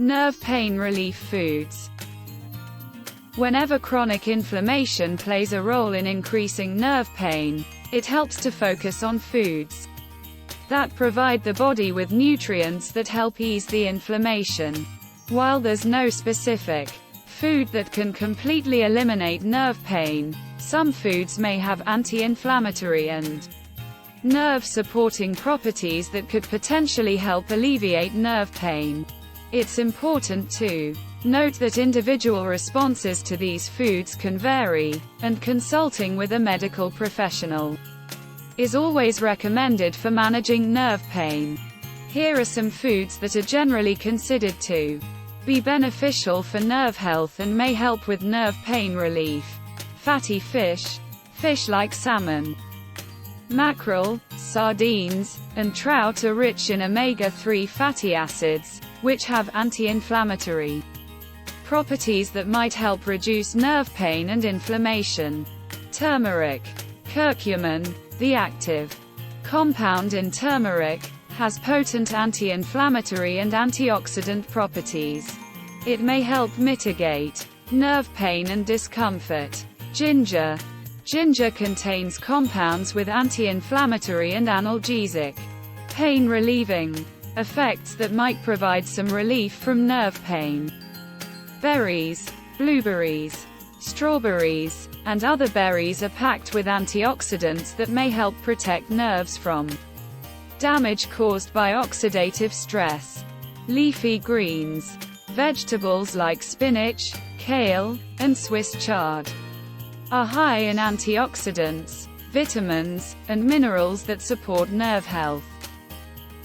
Nerve pain relief foods. Whenever chronic inflammation plays a role in increasing nerve pain, it helps to focus on foods that provide the body with nutrients that help ease the inflammation. While there's no specific food that can completely eliminate nerve pain, some foods may have anti-inflammatory and nerve-supporting properties that could potentially help alleviate nerve pain. It's important to note that individual responses to these foods can vary, and consulting with a medical professional is always recommended for managing nerve pain. Here are some foods that are generally considered to be beneficial for nerve health and may help with nerve pain relief. Fatty fish. Fish like salmon, mackerel, sardines, and trout are rich in omega-3 fatty acids, which have anti-inflammatory properties that might help reduce nerve pain and inflammation. Turmeric. Curcumin, the active compound in turmeric, has potent anti-inflammatory and antioxidant properties. It may help mitigate nerve pain and discomfort. Ginger. Ginger contains compounds with anti-inflammatory and analgesic, pain-relieving effects that might provide some relief from nerve pain. Berries. Blueberries, strawberries, and other berries are packed with antioxidants that may help protect nerves from damage caused by oxidative stress. Leafy greens. Vegetables like spinach, kale, and Swiss chard are high in antioxidants, vitamins, and minerals that support nerve health.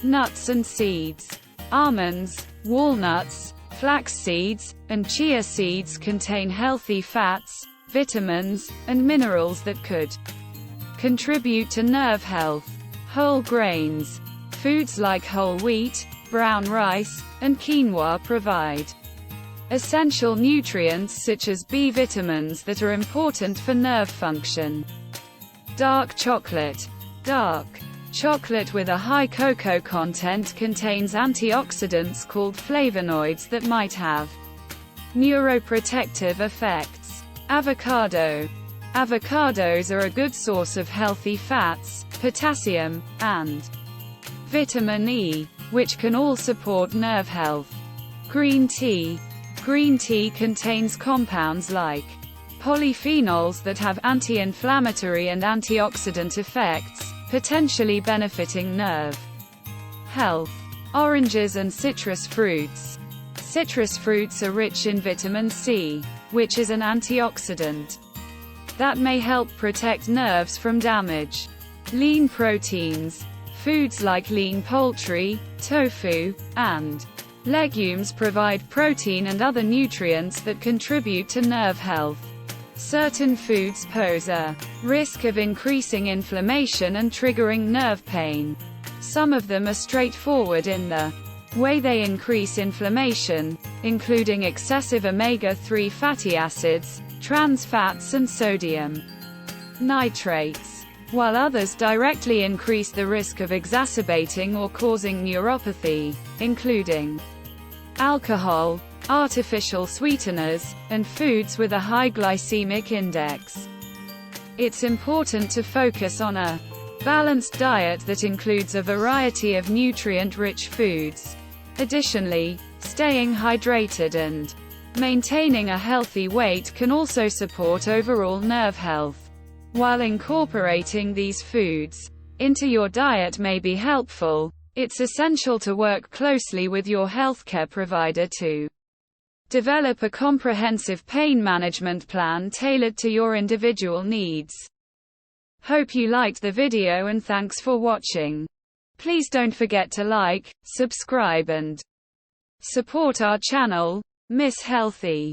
Nuts and seeds. Almonds, walnuts, flax seeds, and chia seeds contain healthy fats, vitamins, and minerals that could contribute to nerve health. Whole grains. Foods like whole wheat, brown rice, and quinoa provide essential nutrients such as B vitamins that are important for nerve function. Dark chocolate. Dark chocolate with a high cocoa content contains antioxidants called flavonoids that might have neuroprotective effects. Avocado. Avocados are a good source of healthy fats, potassium, and vitamin E, which can all support nerve health. Green tea. Green tea contains compounds like polyphenols that have anti-inflammatory and antioxidant effects, potentially benefiting nerve health. Oranges and citrus fruits. Citrus fruits are rich in vitamin C, which is an antioxidant that may help protect nerves from damage. Lean proteins. Foods like lean poultry, tofu, and legumes provide protein and other nutrients that contribute to nerve health. Certain foods pose a risk of increasing inflammation and triggering nerve pain. Some of them are straightforward in the way they increase inflammation, including excessive omega-3 fatty acids, trans fats and sodium nitrates, while others directly increase the risk of exacerbating or causing neuropathy, including alcohol, artificial sweeteners, and foods with a high glycemic index. It's important to focus on a balanced diet that includes a variety of nutrient-rich foods. Additionally, staying hydrated and maintaining a healthy weight can also support overall nerve health. While incorporating these foods into your diet may be helpful, it's essential to work closely with your healthcare provider to develop a comprehensive pain management plan tailored to your individual needs. Hope you liked the video and thanks for watching. Please don't forget to like, subscribe and support our channel, Miss Healthy.